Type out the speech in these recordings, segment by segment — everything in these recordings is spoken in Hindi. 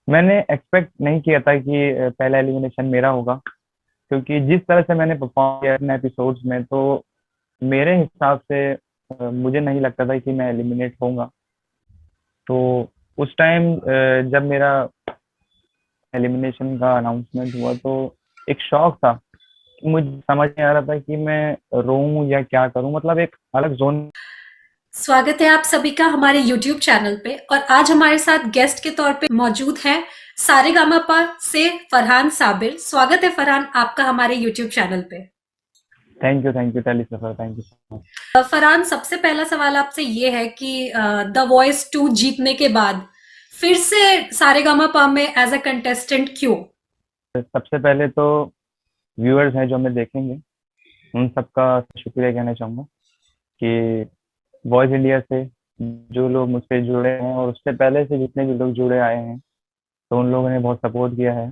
मैंने एक्सपेक्ट नहीं किया था कि पहला एलिमिनेशन मेरा होगा, क्योंकि जिस तरह से मैंने परफॉर्म किया अपने एपिसोड्स में, तो मेरे हिसाब से मुझे नहीं लगता था कि मैं एलिमिनेट होऊंगा। तो उस टाइम जब मेरा एलिमिनेशन का अनाउंसमेंट हुआ, तो एक शौक था। मुझे समझ नहीं आ रहा था कि मैं रोऊं या क्या करूं, मतलब एक अलग जोन। स्वागत है आप सभी का हमारे YouTube चैनल पे। और आज हमारे साथ गेस्ट के तौर पे मौजूद हैं सारेगामापा से फरहान साबिर। स्वागत है फरहान आपका हमारे YouTube चैनल पे। Thank you Tele Safar, thank you so much. Farhan, सबसे पहला सवाल आपसे ये है कि द वॉइस 2 जीतने के बाद फिर से सारेगामापा में एज अ कंटेस्टेंट क्यों? सबसे पहले तो व्यूअर्स हैं जो हमें देखेंगे, उन सबका शुक्रिया कहना चाहूंगा कि वॉइस इंडिया से जो लोग मुझसे जुड़े हैं और उससे पहले से जितने भी लोग जुड़े आए हैं, तो उन लोगों ने बहुत सपोर्ट किया है।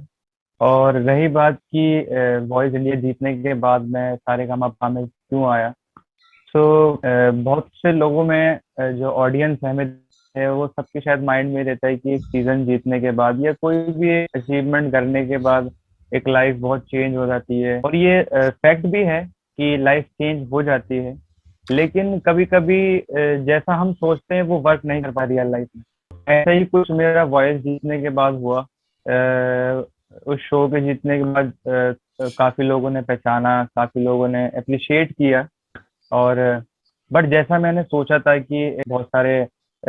और रही बात कि वॉइस इंडिया जीतने के बाद मैं सारेगामापा में क्यों आया, तो बहुत से लोगों में जो ऑडियंस है हमें है, वो सबके शायद माइंड में रहता है कि एक सीजन जीतने के बाद या कोई भी अचीवमेंट करने के बाद एक लाइफ बहुत चेंज हो जाती है, और ये फैक्ट भी है कि लाइफ चेंज हो जाती है। लेकिन कभी कभी जैसा हम सोचते हैं वो वर्क नहीं कर पा रियल लाइफ में। ऐसा ही कुछ मेरा वॉइस जीतने के बाद हुआ। उस शो के जीतने के बाद काफी लोगों ने पहचाना, काफी लोगों ने अप्रिशिएट किया। और बट जैसा मैंने सोचा था कि बहुत सारे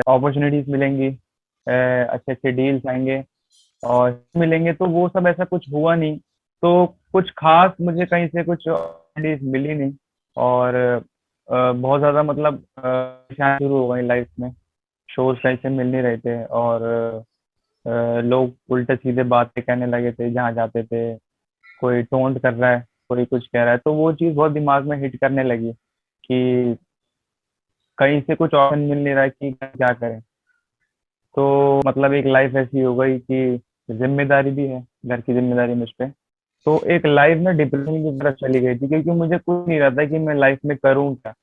अपॉर्चुनिटीज मिलेंगी, अच्छे अच्छे डील्स आएंगे और मिलेंगे, तो वो सब ऐसा कुछ हुआ नहीं। तो कुछ खास मुझे कहीं से कुछ अपॉर्चुनिटीज मिली नहीं। और बहुत ज़्यादा मतलब परेशानी शुरू हो गई लाइफ में। शोज कहीं से मिल नहीं रहे थे, और लोग उल्टे सीधे बातें कहने लगे थे जहाँ जाते थे। कोई टोंट कर रहा है, कोई कुछ कह रहा है, तो वो चीज़ बहुत दिमाग में हिट करने लगी कि कहीं से कुछ ऑप्शन मिल नहीं रहा है कि क्या करें। तो मतलब एक लाइफ ऐसी हो गई कि जिम्मेदारी भी है, घर की जिम्मेदारी मुझ पे। तो एक लाइफ में डिप्रेशन की तरफ चली गई थी, क्योंकि मुझे कुछ नहीं रहता कि मैं लाइफ में करूँ क्या।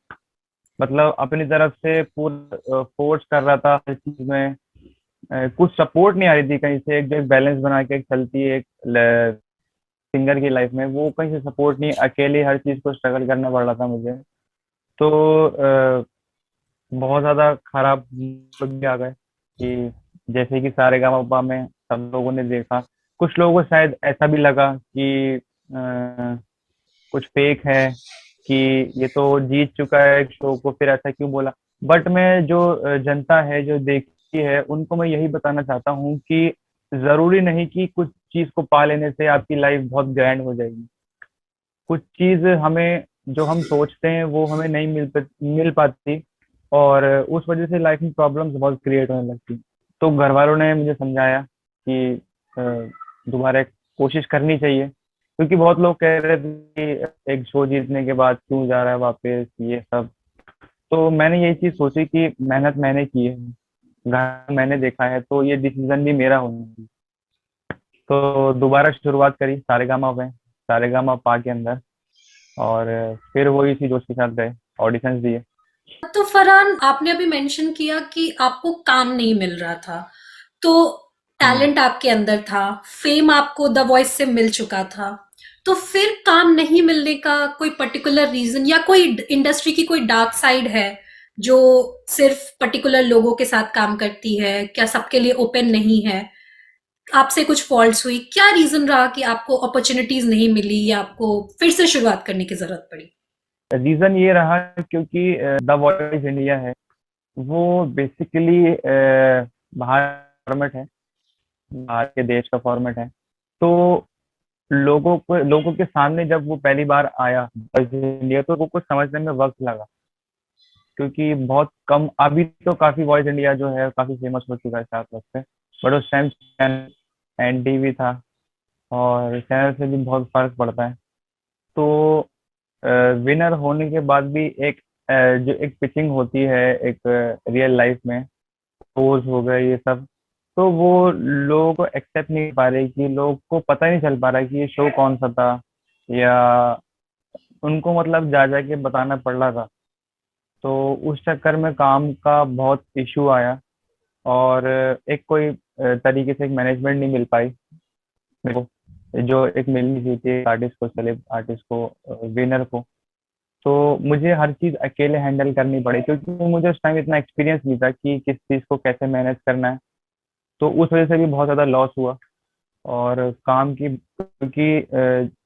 मतलब अपनी तरफ से पूरा फोर्स कर रहा था हर चीज में। कुछ सपोर्ट नहीं आ रही थी कहीं से। एक जो एक बैलेंस बना के एक चलती है एक सिंगर की लाइफ में, वो कहीं से सपोर्ट नहीं, अकेले हर चीज को स्ट्रगल करना पड़ रहा था मुझे। तो बहुत ज्यादा खराब लोग भी आ गए कि जैसे कि सारेगामापा में सब लोगों ने देखा। कुछ लोगों को शायद ऐसा भी लगा कि कुछ फेक है, कि ये तो जीत चुका है शो को, फिर ऐसा क्यों बोला। बट मैं जो जनता है जो देखती है, उनको मैं यही बताना चाहता हूँ कि जरूरी नहीं कि कुछ चीज को पा लेने से आपकी लाइफ बहुत ग्रैंड हो जाएगी। कुछ चीज हमें जो हम सोचते हैं वो हमें नहीं मिल पाती, और उस वजह से लाइफ में प्रॉब्लम्स बहुत क्रिएट होने लगती। तो घर वालों ने मुझे समझाया कि अ, दोबारा एक कोशिश करनी चाहिए, क्योंकि बहुत लोग कह रहे थे कि एक शो जीतने के बाद क्यों जा रहा है वापस, ये सब। तो मैंने यही चीज सोची कि मेहनत मैंने की है, घर मैंने देखा है, तो ये डिसीजन भी मेरा होना चाहिए। तो दोबारा शुरुआत करी सारेगामा में, सारेगामा पा के अंदर। और फिर वही इसी जोश के साथ गए, ऑडिशंस दिए। तो फरहान, आपने अभी मेंशन किया कि आपको काम नहीं मिल रहा था, तो हम्म। टैलेंट आपके अंदर था, फेम आपको द वॉइस से मिल चुका था। तो फिर काम नहीं मिलने का कोई पर्टिकुलर रीजन या कोई इंडस्ट्री की कोई डार्क साइड है जो सिर्फ पर्टिकुलर लोगों के साथ काम करती है, क्या सबके लिए ओपन नहीं है? आपसे कुछ फॉल्ट्स हुई, क्या रीजन रहा कि आपको अपॉर्चुनिटीज नहीं मिली या आपको फिर से शुरुआत करने की जरूरत पड़ी? रीजन ये रहा क्योंकि द वॉइस इंडिया है, वो बेसिकली बाहर फॉर्मेट है, बाहर के देश का फॉर्मेट है। तो लोगों के सामने जब वो पहली बार आया वॉइस इंडिया, तो वो कुछ समझने में वक्त लगा, क्योंकि बहुत कम। अभी तो काफी वॉइस इंडिया जो है काफी फेमस हो चुका है 7 वर्ष से। बट उस टाइम चैनल एनडीवी था, और चैनल से भी बहुत फर्क पड़ता है। तो विनर होने के बाद भी एक जो एक पिचिंग होती है एक रियल लाइफ में, पोज हो गए ये सब, तो वो लोगों को एक्सेप्ट नहीं कर पा रहे, कि लोगों को पता ही नहीं चल पा रहा कि ये शो कौन सा था, या उनको मतलब जा जा के बताना पड़ रहा था। तो उस चक्कर में काम का बहुत इशू आया। और एक कोई तरीके से एक मैनेजमेंट नहीं मिल पाई मेरे को, जो एक मिलनी चाहिए थी आर्टिस्ट को, सेलेब आर्टिस्ट को, विनर को। तो मुझे हर चीज़ अकेले हैंडल करनी पड़ी, क्योंकि मुझे उस टाइम इतना एक्सपीरियंस नहीं था कि किस चीज़ को कैसे मैनेज करना है। तो उस वजह से भी बहुत ज़्यादा लॉस हुआ। और काम की, क्योंकि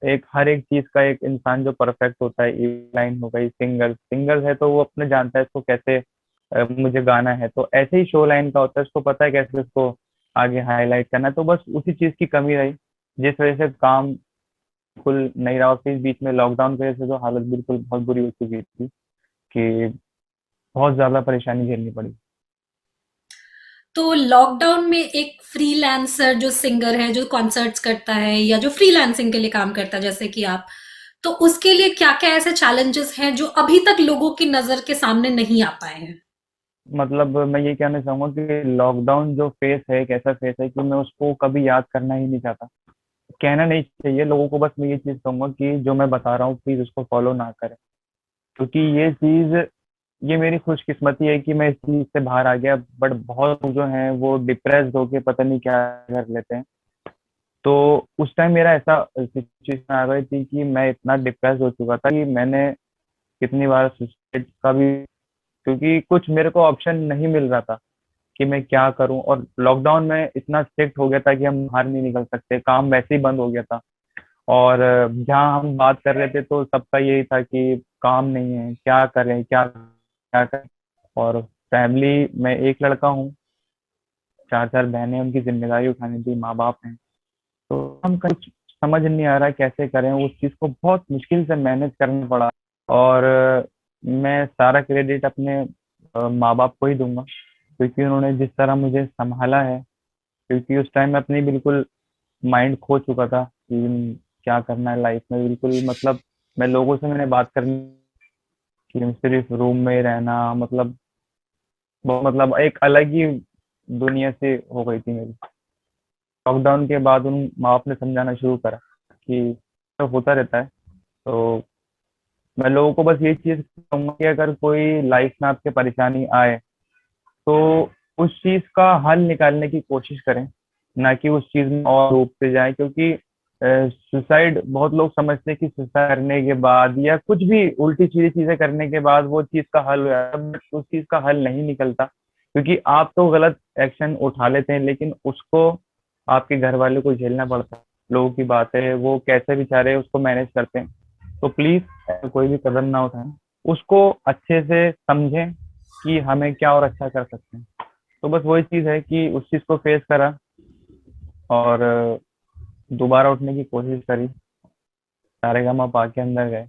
एक हर एक चीज़ का एक इंसान जो परफेक्ट होता है, लाइन हो गई, सिंगर सिंगर है तो वो अपने जानता है इसको कैसे मुझे गाना है। तो ऐसे ही शो लाइन का होता है, उसको पता है कैसे उसको आगे हाईलाइट करना है। तो बस उसी चीज़ की कमी रही, जिस वजह से काम बिल्कुल नहीं रहा। और फिर बीच में लॉकडाउन की वजह से तो हालत बिल्कुल बहुत बुरी हो चुकी थी कि बहुत ज़्यादा परेशानी झेलनी पड़ी। तो लॉकडाउन में एक फ्रीलांसर जो सिंगर है, जो कॉन्सर्ट्स करता है या जो फ्रीलांसिंग के लिए काम करता है जैसे कि आप, तो उसके लिए क्या-क्या ऐसे चैलेंजेस हैं जो अभी तक लोगों की नज़र के सामने नहीं आ पाए हैं? मतलब मैं ये कहना चाहूँगा कि लॉकडाउन जो फेस है, एक ऐसा फेस है कि मैं उसको कभी याद करना ही नहीं चाहता। कहना नहीं चाहिए लोगों को, बस मैं ये चीज़ कहूँगा कि जो मैं बता रहा हूँ प्लीज़ उसको फॉलो ना करें। क्योंकि ये चीज़, ये मेरी खुशकिस्मती है कि मैं इस चीज़ से बाहर आ गया। बट बहुत लोग जो हैं वो डिप्रेस्ड होके पता नहीं क्या कर लेते हैं। तो उस टाइम मेरा ऐसा सिचुएशन आ गई थी कि मैं इतना डिप्रेस हो चुका था कि मैंने कितनी बार सुसाइड का भी, क्योंकि कुछ मेरे को ऑप्शन नहीं मिल रहा था कि मैं क्या करूं। और लॉकडाउन में इतना स्ट्रिक्ट हो गया था कि हम बाहर नहीं निकल सकते, काम वैसे ही बंद हो गया था। और जहाँ हम बात कर रहे थे तो सबका यही था कि काम नहीं है, क्या करें, क्या क्या करें। और फैमिली, मैं एक लड़का हूँ, चार चार बहनें, उनकी जिम्मेदारी उठानी थी, माँ बाप हैं। तो हम कुछ समझ नहीं आ रहा कैसे करें, उस चीज़ को बहुत मुश्किल से मैनेज करना पड़ा। और मैं सारा क्रेडिट अपने माँ बाप को ही दूंगा, क्योंकि उन्होंने जिस तरह मुझे संभाला है। क्योंकि उस टाइम मैं अपनी बिल्कुल माइंड खो चुका था कि क्या करना है लाइफ में, बिल्कुल मतलब मैं लोगों से मैंने बात करनी कि सिर्फ रूम में ही रहना, मतलब बहुत, मतलब एक अलग ही दुनिया से हो गई थी मेरी। लॉकडाउन के बाद उन माँ बाप ने समझाना शुरू करा कि सब होता रहता है। तो मैं लोगों को बस ये चीज़ कहूँगा कि अगर कोई लाइफ में आपके परेशानी आए तो उस चीज़ का हल निकालने की कोशिश करें, ना कि उस चीज़ में और डूबते जाएँ। क्योंकि सुसाइड बहुत लोग समझते हैं कि सुसाइड करने के बाद या कुछ भी उल्टी-सीधी चीज़ें करने के बाद वो चीज़ का हल हो जाता है, बट उस चीज़ का हल नहीं निकलता। क्योंकि आप तो गलत एक्शन उठा लेते हैं, लेकिन उसको आपके घरवालों को झेलना पड़ता है। लोगों की बातें, वो कैसे बेचारे उसको मैनेज करते हैं। तो प्लीज़ कोई भी कदम ना उठाएँ, उसको अच्छे से समझें कि हमें क्या और अच्छा कर सकते हैं। तो बस वही चीज़ है कि उस चीज़ को फेस करा और दोबारा उठने की कोशिश करी, सारेगामापा के अंदर गए।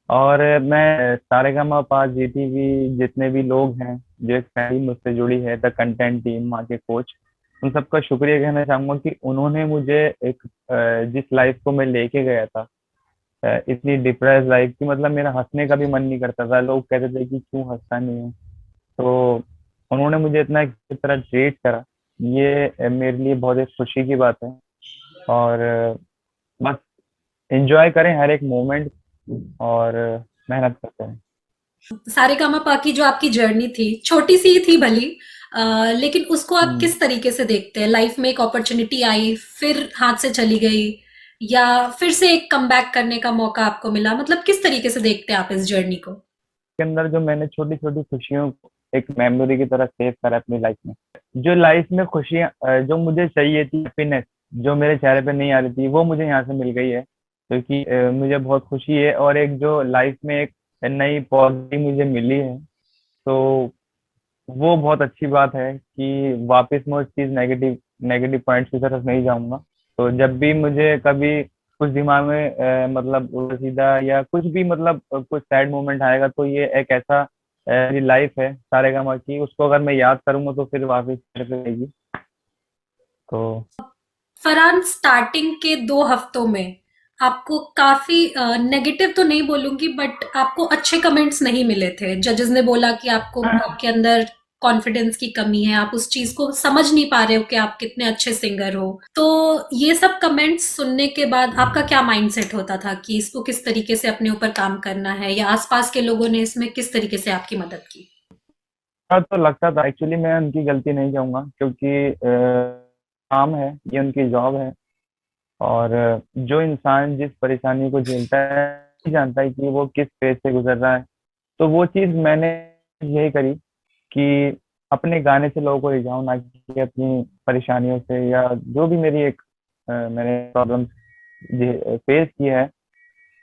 और मैं सारेगामापा, जीटीवी, जितने भी लोग हैं, जो एक फैमिली मुझसे जुड़ी है, द कंटेंट टीम, वहाँ के कोच, उन सबका शुक्रिया कहना चाहूँगा कि उन्होंने मुझे एक जिस लाइफ को मैं लेके गया था, इतनी डिप्रेस लाइफ की, मतलब मेरा हँसने का भी मन नहीं करता था। लोग कहते थे कि क्यों हँसता नहीं है। तो उन्होंने मुझे इतना एक तरह ट्रीट करा, ये मेरे लिए बहुत एक खुशी की बात है। और बस एंजॉय करें हर एक मोमेंट, और मेहनत करते रहें। सारेगामापा की जो आपकी जर्नी थी, छोटी सी ही थी भली, लेकिन उसको आप हम्म। किस तरीके से देखते हैं? लाइफ में एक अपॉर्चुनिटी आई, फिर हाथ से चली गई, या फिर से एक कमबैक करने का मौका आपको मिला? मतलब किस तरीके से देखते हैं आप इस जर्नी को? के अंदर जो मैंने छोटी छोटी खुशियों को एक मेमोरी की तरह सेव करा अपनी लाइफ में, जो लाइफ में खुशियाँ जो मुझे चाहिए थी, हैप्पीनेस जो मेरे चेहरे पे नहीं आ रही थी, वो मुझे यहाँ से मिल गई है। क्योंकि मुझे बहुत खुशी है, और एक जो लाइफ में एक नई पॉजिटिव मुझे मिली है। तो वो बहुत अच्छी बात है कि वापस मैं उस चीज़ नेगेटिव नेगेटिव पॉइंट्स की तरफ नहीं जाऊंगा। तो जब भी मुझे कभी कुछ दिमाग में मतलब उल्टा सीधा या कुछ भी, मतलब कुछ सैड मोमेंट आएगा, तो ये एक ऐसा मेरी लाइफ है सारेगामा की, उसको अगर मैं याद करूंगा तो फिर वापस मेरे पे आएगी। तो फरहान, स्टार्टिंग के 2 हफ्तों में आपको काफ़ी नेगेटिव तो नहीं बोलूँगी, बट आपको अच्छे कमेंट्स नहीं मिले थे। जजेस ने बोला कि आपको आपके अंदर कॉन्फिडेंस की कमी है, आप उस चीज़ को समझ नहीं पा रहे हो कि आप कितने अच्छे सिंगर हो। तो ये सब कमेंट्स सुनने के बाद आपका क्या माइंडसेट होता था कि इसको किस तरीके से अपने ऊपर काम करना है, या आस-पास के लोगों ने इसमें किस तरीके से आपकी मदद की? हाँ, तो लगता था एक्चुअली, मैं उनकी गलती नहीं कहूंगा, क्योंकि काम है, ये उनकी जॉब है। और जो इंसान जिस परेशानी को झेलता है, नहीं जानता है कि वो किस फेज़ से गुज़र रहा है। तो वो चीज़ मैंने यही करी कि अपने गाने से लोगों को रिझाऊँ, ना कि अपनी परेशानियों से, या जो भी मेरी मैंने प्रॉब्लम फेस की है,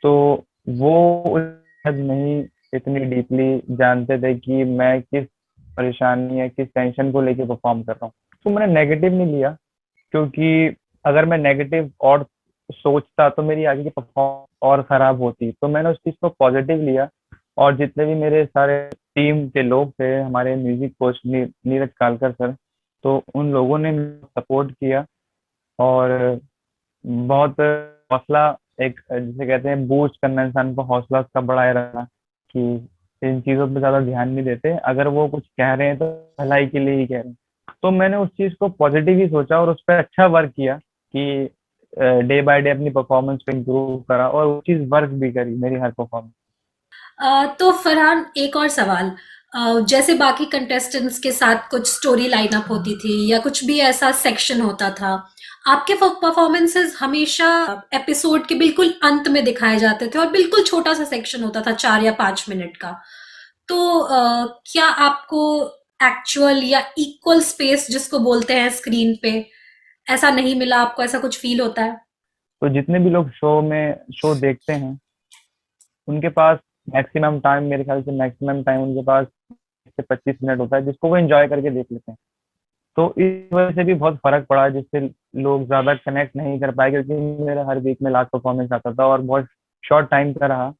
तो वो उस हद नहीं इतनी डीपली जानते थे कि मैं किस परेशानी या किस टेंशन को लेके परफॉर्म कर रहा हूँ। तो मैंने नेगेटिव नहीं लिया, क्योंकि अगर मैं नेगेटिव और सोचता तो मेरी आगे की परफॉर्मेंस और खराब होती। तो मैंने उस चीज़ को पॉजिटिव लिया, और जितने भी मेरे सारे टीम के लोग थे, हमारे music coach Neeraj Kalkar sir, तो उन लोगों ने सपोर्ट किया। और बहुत हौसला, एक जिसे कहते हैं बूस्ट करना, इंसान को हौसला उसका बढ़ाए रखना, कि इन चीज़ों पे ज़्यादा ध्यान नहीं देते, अगर वो कुछ कह रहे हैं तो भलाई के लिए ही कह रहे हैं। तो मैंने उस चीज़ को पॉजिटिव ही सोचा और उस पर अच्छा वर्क किया कि डे बाय डे अपनी परफॉर्मेंस को इम्प्रूव करा, और वो चीज़ वर्क भी करी मेरी हर परफॉर्मेंस। तो फरहान, एक और सवाल। जैसे बाकी कंटेस्टेंट्स के साथ कुछ स्टोरी लाइन अप होती थी या कुछ भी ऐसा सेक्शन होता था, आपके परफॉर्मेंसेस हमेशा एपिसोड के बिल्कुल अंत में दिखाए जाते थे और बिल्कुल छोटा सा सेक्शन होता था, 4 या 5 मिनट का। तो क्या आपको एक्चुअल या इक्वल स्पेस जिसको बोलते हैं स्क्रीन पे, ऐसा नहीं मिला? आपको ऐसा कुछ फील होता है? तो जितने भी लोग शो देखते हैं, उनके पास मैक्सिमम टाइम, मेरे ख्याल से मैक्सिमम टाइम उनके पास 25 मिनट होता है, जिसको वो एंजॉय करके देख लेते हैं। तो इस वजह से भी बहुत फर्क पड़ा, जिससे लोग ज्यादा कनेक्ट नहीं कर पाए, क्योंकि मेरा हर वीक में लास्ट परफॉर्मेंस आता था और बहुत शॉर्ट टाइम का रहा।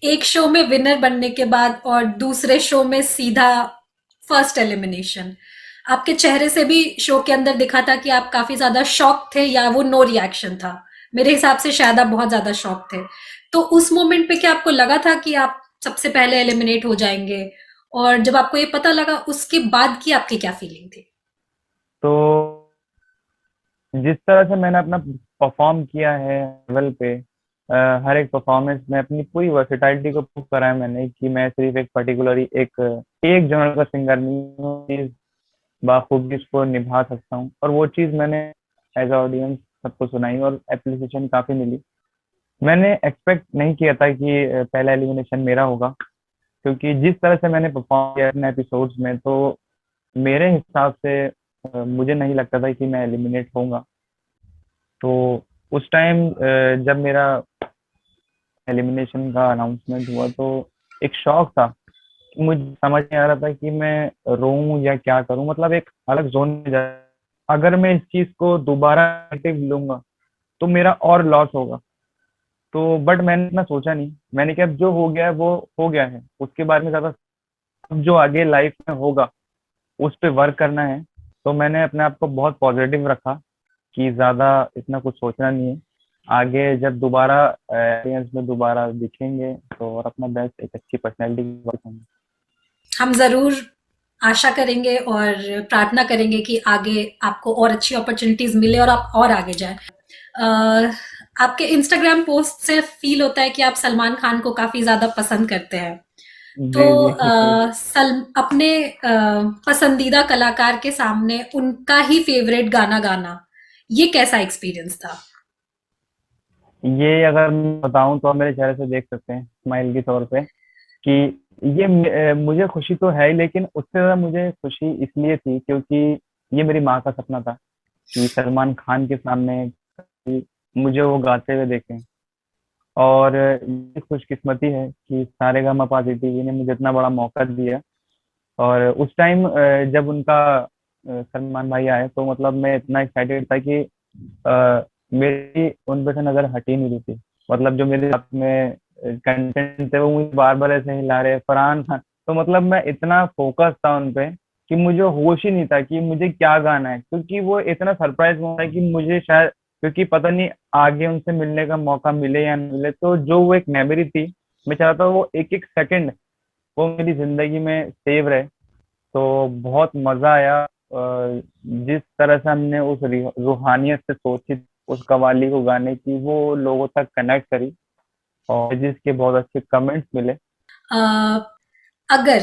एक शो में विनर बनने के बाद और दूसरे शो में सीधा फर्स्ट एलिमिनेशन, आपके चेहरे से भी शो के अंदर दिखा था कि आप काफी ज्यादा शॉक थे या वो नो रिएक्शन था। मेरे हिसाब से शायद आप बहुत ज्यादा शॉक थे। तो उस मोमेंट पे क्या आपको लगा था कि आप सबसे पहले एलिमिनेट हो जाएंगे? और जब आपको ये पता लगा, उसके बाद की आपकी क्या फीलिंग थी? तो जिस तरह से मैंने अपना परफॉर्म किया है लेवल पे, हर एक परफॉर्मेंस में अपनी पूरी वर्सेटाइलिटी को प्रूव करा है मैंने, कि मैं सिर्फ एक पर्टिकुलरली एक एक जनर का सिंगर नहीं हूँ, बाखूबी इसको निभा सकता हूँ। और वो चीज़ मैंने एज ऑडियंस सबको सुनाई, और एप्रिसिएशन काफ़ी मिली। मैंने एक्सपेक्ट नहीं किया था कि पहला एलिमिनेशन मेरा होगा, क्योंकि जिस तरह से मैंने परफॉर्म किया अपने एपिसोड्स में, तो मेरे हिसाब से मुझे नहीं लगता था कि मैं एलिमिनेट होऊंगा। तो उस टाइम जब मेरा एलिमिनेशन का अनाउंसमेंट हुआ, तो एक शौक था, मुझे समझ नहीं आ रहा था कि मैं रोऊं या क्या करूं, मतलब एक अलग जोन में जा। अगर मैं इस चीज को दोबारा नेगेटिव लूंगा तो मेरा और लॉस होगा। तो बट मैंने इतना सोचा नहीं, मैंने कहा अब जो हो गया है वो हो गया है, उसके बारे में ज्यादा, अब जो आगे लाइफ में होगा उस पे वर्क करना है। तो मैंने अपने आप को बहुत पॉजिटिव रखा, कि ज्यादा इतना कुछ सोचना नहीं है। आगे जब दोबारा ऑडियंस में दोबारा दिखेंगे, तो और अपना बेस्ट एक अच्छी पर्सनैलिटी। हम ज़रूर आशा करेंगे और प्रार्थना करेंगे कि आगे आपको और अच्छी अपॉर्चुनिटीज़ मिले और आप और आगे जाएँ। अ, आपके इंस्टाग्राम पोस्ट से फ़ील होता है कि आप सलमान खान को काफ़ी ज़्यादा पसंद करते हैं। तो जी जी बिल्कुल। अपने पसंदीदा कलाकार के सामने उनका ही फ़ेवरेट गाना गाना, ये कैसा एक्सपीरियंस था? ये अगर मैं बताऊं तो आप मेरे चेहरे से देख सकते हैं स्माइल के तौर पे, कि ये मुझे खुशी तो है ही, लेकिन उससे ज्यादा मुझे खुशी इसलिए थी क्योंकि ये मेरी माँ का सपना था कि सलमान खान के सामने कि मुझे वो गाते हुए देखें। और ये खुशकिस्मती है कि सारेगामापा टीवी ने मुझे इतना बड़ा मौका दिया। और उस टाइम जब उनका सलमान भाई आए, तो मतलब मैं इतना एक्साइटेड था कि मेरी उन पे से नजर हट ही नहीं रही थी। मतलब जो मेरे साथ में कंटेंट थे वो मुझे बार बार ऐसे हिला रहे, फरहान खान। तो मतलब मैं इतना फोकस था उन पे कि मुझे होश ही नहीं था कि मुझे क्या गाना है, क्योंकि वो इतना सरप्राइज हुआ है कि मुझे शायद, क्योंकि पता नहीं आगे उनसे मिलने का मौका मिले या न मिले, तो जो वो एक मेमोरी थी, मैं चाहता हूँ वो एक एक सेकंड वो मेरी जिंदगी में सेव रहे। तो बहुत मजा आया। जिस तरह से हमने उस रूहानियत से सोची उस कवाली को गाने की, वो लोगों तक कनेक्ट करी, और जिसके बहुत अच्छे कमेंट्स मिले। अ, अगर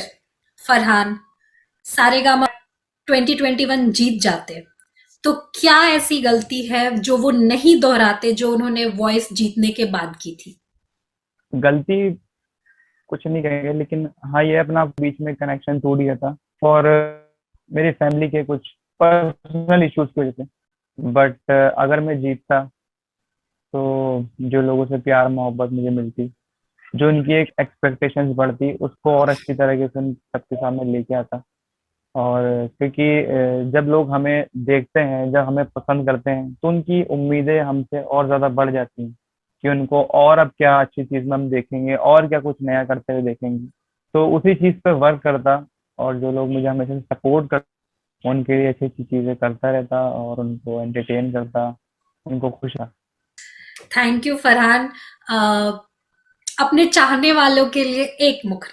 फरहान सारेगामा 2021 जीत जाते, तो क्या ऐसी गलती है जो वो नहीं दोहराते जो उन्होंने वॉइस जीतने के बाद की थी? गलती कुछ नहीं कहेंगे, लेकिन हाँ, ये अपना बीच में कनेक्शन टूट गया था और मेरी फैमिली के कुछ पर्सनल इश्यूज की वजह से। बट अगर मैं जीतता तो जो लोगों से प्यार मोहब्बत मुझे मिलती, जो उनकी एक एक्सपेक्टेशंस बढ़ती, उसको और अच्छी तरीके से उन सबके सामने लेके आता। और क्योंकि जब लोग हमें देखते हैं, जब हमें पसंद करते हैं, तो उनकी उम्मीदें हमसे और ज़्यादा बढ़ जाती हैं कि उनको और अब क्या अच्छी चीज़ में हम देखेंगे और क्या कुछ नया करते हुए देखेंगे। तो उसी चीज़ पे वर्क करता और जो लोग मुझे हमेशा सपोर्ट कर, उनके लिए अच्छी अच्छी चीज़ें करता रहता और उनको एंटरटेन करता, उनको खुश रखता। Thank you Farhan. अ, अपने चाहने वालों के लिए एक मुखर।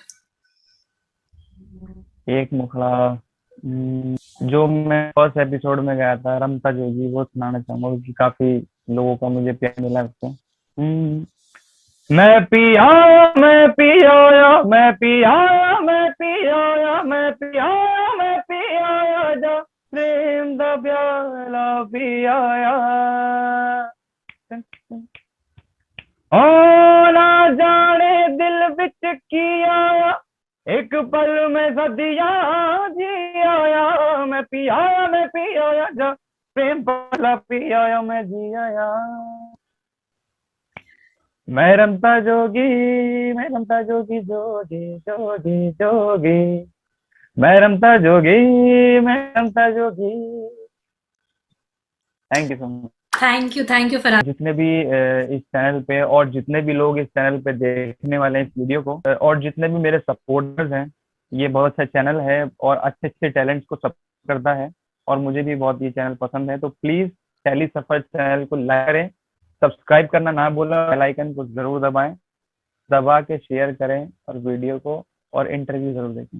एक मुखड़ा, जो मैं फर्स्ट एपिसोड में गया था रमता जोगी, वो सुनाना चाहूंगा क्योंकि काफी लोगों का मुझे प्यार मिला उससे। मैं पिया, मैं पिया, मैं पिया, मैं पिया, मैं पिया, मैं पिया जा प्रेम दा प्याला पिया। ओ ना जाने दिल विच की आया, एक पल में सदिया जी आया। मैं पी आया, मैं पी आया जा प्रेम पला पी आया, मैं जी आया। मैं रमता जोगी, मैं रमता जोगी, जोगी जोगी जोगी। मैं रमता जोगी, मैं रमता जोगी। Thank you so much. Thank you Farhan. जितने भी इस चैनल पे और जितने भी लोग इस चैनल पे देखने वाले हैं इस वीडियो को, और जितने भी मेरे सपोर्टर्स हैं, ये बहुत अच्छा चैनल है और अच्छे अच्छे टैलेंट्स को सपोर्ट करता है और मुझे भी बहुत ये चैनल पसंद है। तो प्लीज टैली सफर चैनल को लाइक करें, सब्सक्राइब करना ना भूलें, बेल आइकन को जरूर दबाएं, दबा के शेयर करें और वीडियो को और इंटरव्यू जरूर देखें।